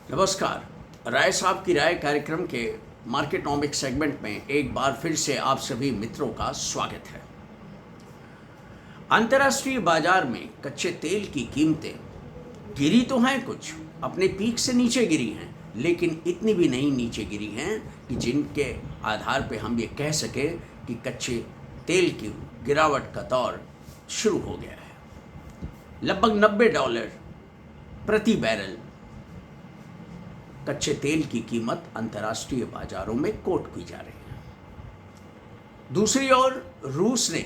नमस्कार। राय साहब की राय कार्यक्रम के मार्केटोमिक सेगमेंट में एक बार फिर से आप सभी मित्रों का स्वागत है। अंतर्राष्ट्रीय बाजार में कच्चे तेल की कीमतें गिरी तो हैं, कुछ अपने पीक से नीचे गिरी हैं, लेकिन इतनी भी नहीं नीचे गिरी हैं कि जिनके आधार पे हम ये कह सके कि कच्चे तेल की गिरावट का दौर शुरू हो गया है। लगभग $90 प्रति बैरल कच्चे तेल की कीमत अंतर्राष्ट्रीय बाजारों में कोट की जा रही है। दूसरी ओर रूस ने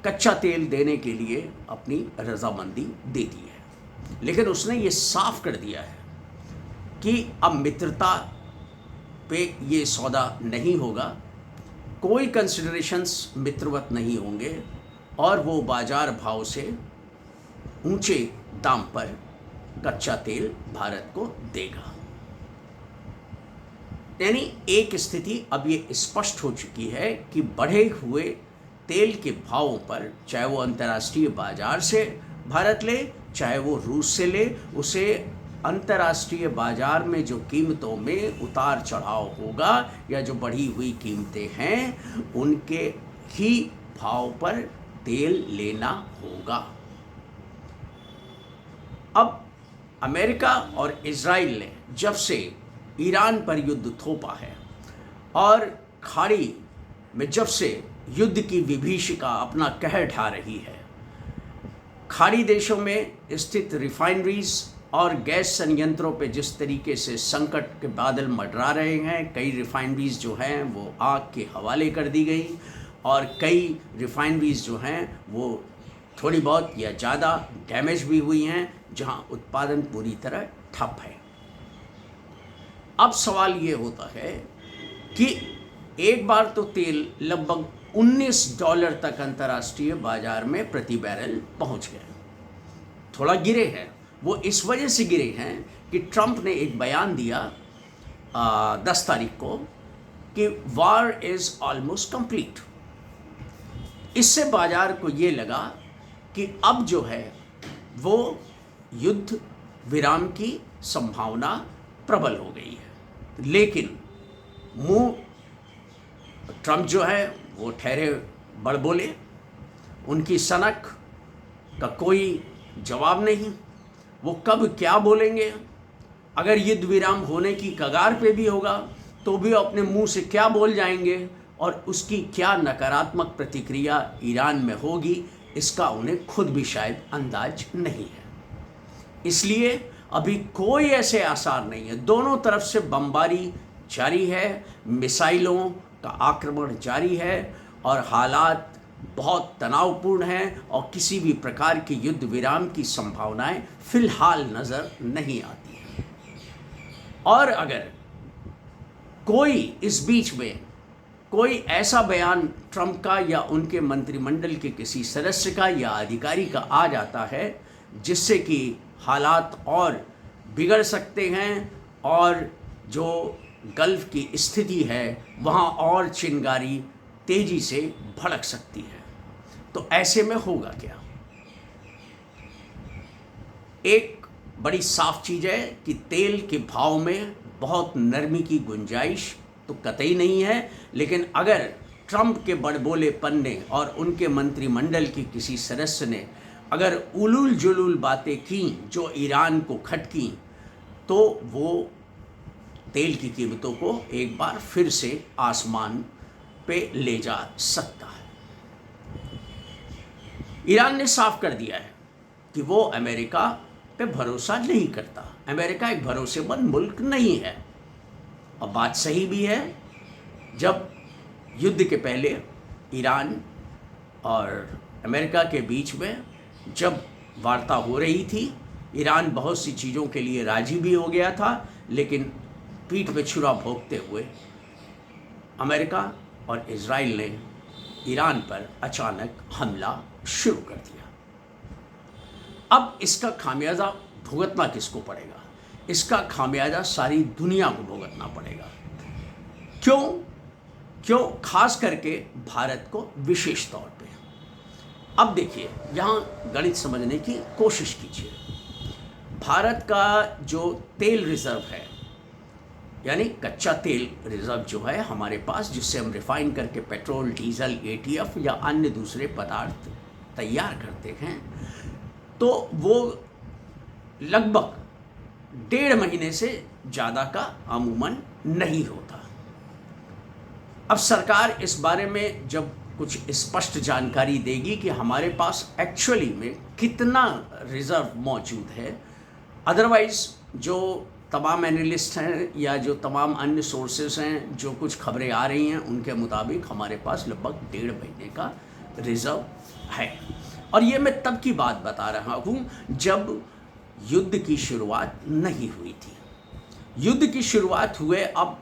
कच्चा तेल देने के लिए अपनी रजामंदी दे दी है, लेकिन उसने ये साफ कर दिया है कि अब मित्रता पे ये सौदा नहीं होगा, कोई कंसिडरेशंस मित्रवत नहीं होंगे और वो बाजार भाव से ऊंचे दाम पर कच्चा तेल भारत को देगा। यानी एक स्थिति अब ये स्पष्ट हो चुकी है कि बढ़े हुए तेल के भावों पर, चाहे वो अंतर्राष्ट्रीय बाजार से भारत ले, चाहे वो रूस से ले, उसे अंतर्राष्ट्रीय बाजार में जो कीमतों में उतार चढ़ाव होगा या जो बढ़ी हुई कीमतें हैं उनके ही भाव पर तेल लेना होगा। अब अमेरिका और इजराइल ने जब से ईरान पर युद्ध थोपा है और खाड़ी में जब से युद्ध की विभीषिका अपना कहर ढा रही है, खाड़ी देशों में स्थित रिफाइनरीज और गैस संयंत्रों पे जिस तरीके से संकट के बादल मंडरा रहे हैं, कई रिफाइनरीज जो हैं वो आग के हवाले कर दी गई और कई रिफाइनरीज जो हैं वो थोड़ी बहुत या ज़्यादा डैमेज भी हुई हैं, जहां उत्पादन पूरी तरह ठप है। अब सवाल ये होता है कि एक बार तो तेल लगभग $19 तक अंतर्राष्ट्रीय बाजार में प्रति बैरल पहुंच गए। थोड़ा गिरे हैं, वो इस वजह से गिरे हैं कि ट्रंप ने एक बयान दिया 10 तारीख को कि वार इज़ ऑलमोस्ट कंप्लीट। इससे बाजार को ये लगा कि अब जो है वो युद्ध विराम की संभावना प्रबल हो गई है, लेकिन मुंह ट्रंप जो है वो ठहरे बड़बोले, उनकी सनक का कोई जवाब नहीं। वो कब क्या बोलेंगे, अगर युद्ध विराम होने की कगार पे भी होगा तो भी अपने मुंह से क्या बोल जाएंगे और उसकी क्या नकारात्मक प्रतिक्रिया ईरान में होगी, इसका उन्हें खुद भी शायद अंदाज नहीं है। इसलिए अभी कोई ऐसे आसार नहीं है। दोनों तरफ से बमबारी जारी है, मिसाइलों का आक्रमण जारी है और हालात बहुत तनावपूर्ण हैं और किसी भी प्रकार के युद्ध विराम की संभावनाएं फिलहाल नज़र नहीं आती हैं। और अगर कोई इस बीच में कोई ऐसा बयान ट्रंप का या उनके मंत्रिमंडल के किसी सदस्य का या अधिकारी का आ जाता है जिससे कि हालात और बिगड़ सकते हैं और जो गल्फ की स्थिति है वहाँ और चिंगारी तेजी से भड़क सकती है, तो ऐसे में होगा क्या? एक बड़ी साफ चीज़ है कि तेल के भाव में बहुत नरमी की गुंजाइश तो कतई नहीं है, लेकिन अगर ट्रंप के बड़बोलेपन ने और उनके मंत्रिमंडल की किसी सदस्य ने अगर उलूल जुलूल बातें की जो ईरान को खटकी, तो वो तेल की कीमतों को एक बार फिर से आसमान पे ले जा सकता है। ईरान ने साफ कर दिया है कि वो अमेरिका पे भरोसा नहीं करता। अमेरिका एक भरोसेमंद मुल्क नहीं है और बात सही भी है। जब युद्ध के पहले ईरान और अमेरिका के बीच में जब वार्ता हो रही थी, ईरान बहुत सी चीज़ों के लिए राजी भी हो गया था, लेकिन पीठ पे छुरा भोंकते हुए अमेरिका और इजराइल ने ईरान पर अचानक हमला शुरू कर दिया। अब इसका खामियाजा भुगतना किसको पड़ेगा? इसका खामियाजा सारी दुनिया को भुगतना पड़ेगा। क्यों खास करके भारत को विशेष तौर पे। अब देखिए, यहाँ गणित समझने की कोशिश कीजिए। भारत का जो तेल रिजर्व है, यानी कच्चा तेल रिजर्व जो है हमारे पास, जिससे हम रिफाइन करके पेट्रोल, डीजल, एटीएफ या अन्य दूसरे पदार्थ तैयार करते हैं, तो वो लगभग 1.5 महीने से ज़्यादा का अमूमन नहीं होता। अब सरकार इस बारे में जब कुछ स्पष्ट जानकारी देगी कि हमारे पास एक्चुअली में कितना रिजर्व मौजूद है, अदरवाइज जो तमाम एनालिस्ट हैं या जो तमाम अन्य सोर्सेस हैं, जो कुछ खबरें आ रही हैं उनके मुताबिक हमारे पास लगभग 1.5 महीने का रिजर्व है। और ये मैं तब की बात बता रहा हूँ जब युद्ध की शुरुआत नहीं हुई थी। युद्ध की शुरुआत हुए अब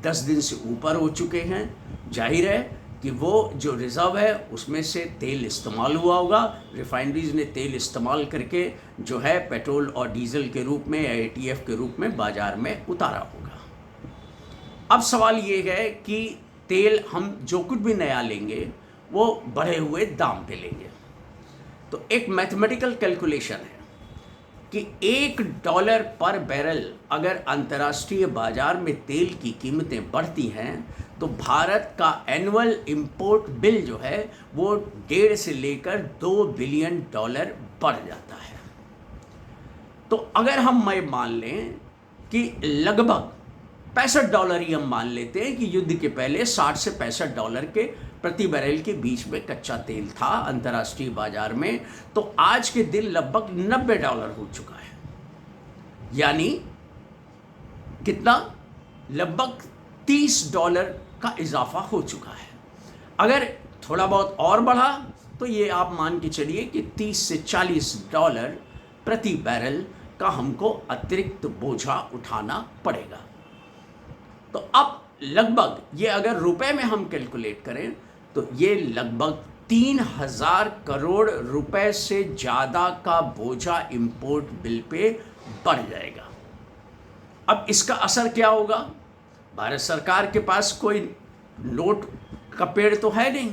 10 दिन से ऊपर हो चुके हैं। जाहिर है कि वो जो रिज़र्व है उसमें से तेल इस्तेमाल हुआ होगा। रिफाइनरीज ने तेल इस्तेमाल करके जो है पेट्रोल और डीजल के रूप में या एटीएफ के रूप में बाज़ार में उतारा होगा। अब सवाल ये है कि तेल हम जो कुछ भी नया लेंगे वो बढ़े हुए दाम पे लेंगे। तो एक मैथमेटिकल कैलकुलेशन है कि $1 पर बैरल अगर अंतर्राष्ट्रीय बाजार में तेल की कीमतें बढ़ती हैं तो भारत का एनुअल इंपोर्ट बिल जो है वो 1.5 से लेकर $2 बिलियन बढ़ जाता है। तो अगर हम मान लें कि लगभग $65 ही हम मान लेते हैं कि युद्ध के पहले $60 से $65 के प्रति बैरल के बीच में कच्चा तेल था अंतर्राष्ट्रीय बाजार में, तो आज के दिन लगभग $90 हो चुका है। यानी कितना? लगभग $30 का इजाफा हो चुका है। अगर थोड़ा बहुत और बढ़ा तो ये आप मान के चलिए कि $30 से $40 प्रति बैरल का हमको अतिरिक्त बोझा उठाना पड़ेगा। तो अब लगभग ये अगर रुपए में हम कैलकुलेट करें तो ये लगभग 3,000 करोड़ रुपए से ज़्यादा का बोझा इंपोर्ट बिल पे बढ़ जाएगा। अब इसका असर क्या होगा? भारत सरकार के पास कोई नोट का पेड़ तो है नहीं।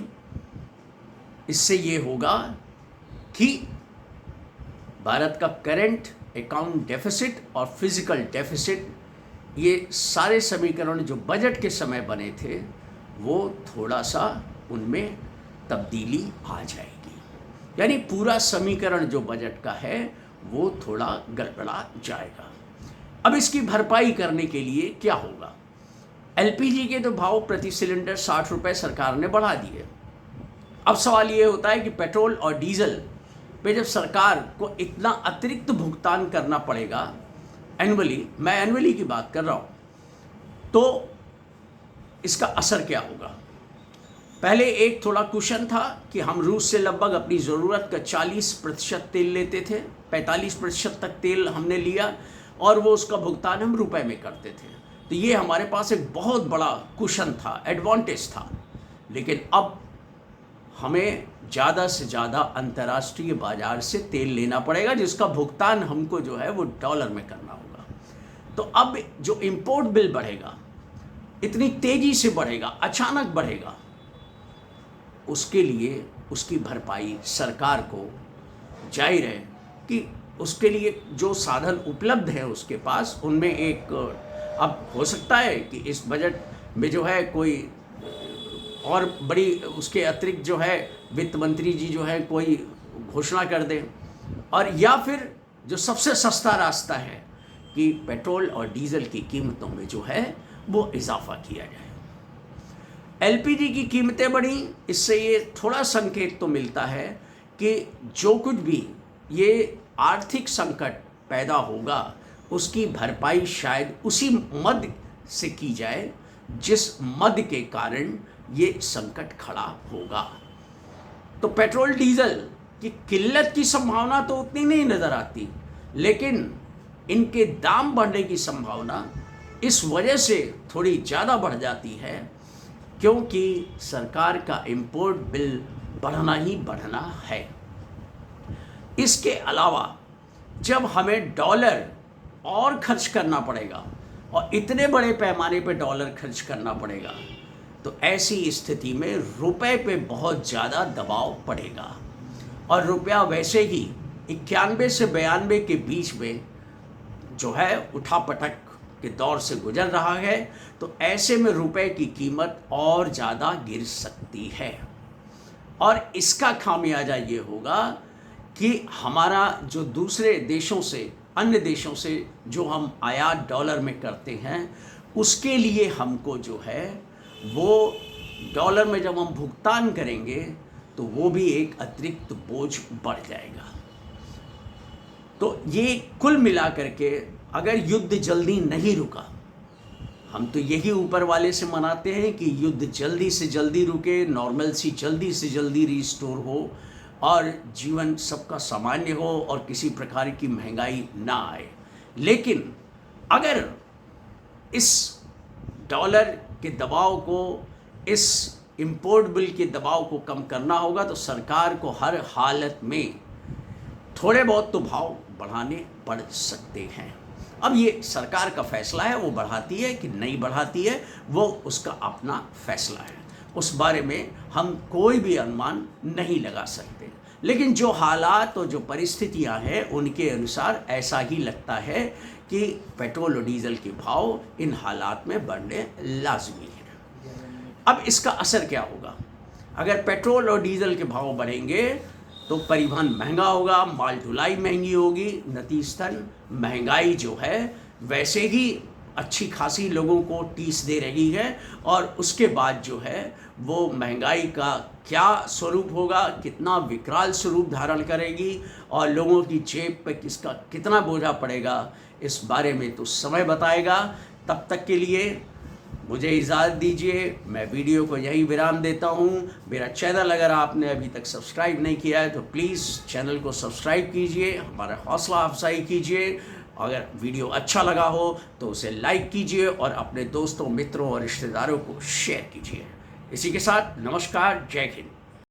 इससे ये होगा कि भारत का करंट अकाउंट डेफिसिट और फिजिकल डेफिसिट, ये सारे समीकरण जो बजट के समय बने थे वो थोड़ा सा उनमें तब्दीली आ जाएगी। यानी पूरा समीकरण जो बजट का है वो थोड़ा गड़बड़ा जाएगा। अब इसकी भरपाई करने के लिए क्या होगा? एलपीजी के तो भाव प्रति सिलेंडर 60 रुपये सरकार ने बढ़ा दिए। अब सवाल ये होता है कि पेट्रोल और डीजल पे जब सरकार को इतना अतिरिक्त भुगतान करना पड़ेगा एनुअली, मैं एनुअली की बात कर रहा हूँ, तो इसका असर क्या होगा? पहले एक थोड़ा कुशन था कि हम रूस से लगभग अपनी ज़रूरत का 40% तेल लेते थे, 45% तक तेल हमने लिया और वो उसका भुगतान हम रुपए में करते थे। तो ये हमारे पास एक बहुत बड़ा कुशन था, एडवांटेज था। लेकिन अब हमें ज़्यादा से ज़्यादा अंतर्राष्ट्रीय बाज़ार से तेल लेना पड़ेगा, जिसका भुगतान हमको जो है वो डॉलर में करना होगा। तो अब जो इंपोर्ट बिल बढ़ेगा, इतनी तेज़ी से बढ़ेगा, अचानक बढ़ेगा, उसके लिए उसकी भरपाई सरकार को जाहिर है कि उसके लिए जो साधन उपलब्ध है उसके पास, उनमें एक अब हो सकता है कि इस बजट में जो है कोई और बड़ी उसके अतिरिक्त जो है वित्त मंत्री जी जो है कोई घोषणा कर दें, और या फिर जो सबसे सस्ता रास्ता है कि पेट्रोल और डीजल की कीमतों में जो है वो इजाफा किया जाए। एलपीजी की कीमतें बढ़ी, इससे ये थोड़ा संकेत तो मिलता है कि जो कुछ भी ये आर्थिक संकट पैदा होगा उसकी भरपाई शायद उसी मद से की जाए जिस मद के कारण ये संकट खड़ा होगा। तो पेट्रोल डीजल की किल्लत की संभावना तो उतनी नहीं नज़र आती, लेकिन इनके दाम बढ़ने की संभावना इस वजह से थोड़ी ज़्यादा बढ़ जाती है क्योंकि सरकार का इंपोर्ट बिल बढ़ना ही बढ़ना है। इसके अलावा जब हमें डॉलर और खर्च करना पड़ेगा और इतने बड़े पैमाने पे डॉलर खर्च करना पड़ेगा, तो ऐसी स्थिति में रुपए पे बहुत ज़्यादा दबाव पड़ेगा। और रुपया वैसे ही 91 से 92 के बीच में जो है उठापटक के दौर से गुजर रहा है, तो ऐसे में रुपए की कीमत और ज़्यादा गिर सकती है। और इसका खामियाजा ये होगा कि हमारा जो दूसरे देशों से, अन्य देशों से जो हम आयात डॉलर में करते हैं, उसके लिए हमको जो है वो डॉलर में जब हम भुगतान करेंगे तो वो भी एक अतिरिक्त बोझ बढ़ जाएगा। तो ये कुल मिला करके अगर युद्ध जल्दी नहीं रुका, हम तो यही ऊपर वाले से मनाते हैं कि युद्ध जल्दी से जल्दी रुके, नॉर्मलसी जल्दी से जल्दी रिस्टोर हो और जीवन सबका सामान्य हो और किसी प्रकार की महंगाई ना आए। लेकिन अगर इस डॉलर के दबाव को, इस इम्पोर्ट बिल के दबाव को कम करना होगा तो सरकार को हर हालत में थोड़े बहुत तो भाव बढ़ाने पड़ सकते हैं। अब ये सरकार का फैसला है, वो बढ़ाती है कि नहीं बढ़ाती है, वो उसका अपना फैसला है, उस बारे में हम कोई भी अनुमान नहीं लगा सकते। लेकिन जो हालात और जो परिस्थितियां हैं उनके अनुसार ऐसा ही लगता है कि पेट्रोल और डीजल के भाव इन हालात में बढ़ने लाजमी हैं। अब इसका असर क्या होगा? अगर पेट्रोल और डीजल के भाव बढ़ेंगे तो परिवहन महंगा होगा, माल ढुलाई महंगी होगी, नतीजतन महंगाई जो है वैसे ही अच्छी खासी लोगों को टीस दे रही है। और उसके बाद जो है वो महंगाई का क्या स्वरूप होगा, कितना विकराल स्वरूप धारण करेगी और लोगों की जेब पे किसका कितना बोझा पड़ेगा, इस बारे में तो समय बताएगा। तब तक के लिए मुझे इजाज़त दीजिए, मैं वीडियो को यही विराम देता हूँ। मेरा चैनल अगर आपने अभी तक सब्सक्राइब नहीं किया है तो प्लीज़ चैनल को सब्सक्राइब कीजिए, हमारा हौसला अफजाई कीजिए। अगर वीडियो अच्छा लगा हो तो उसे लाइक कीजिए और अपने दोस्तों, मित्रों और रिश्तेदारों को शेयर कीजिए। इसी के साथ नमस्कार, जय हिंद।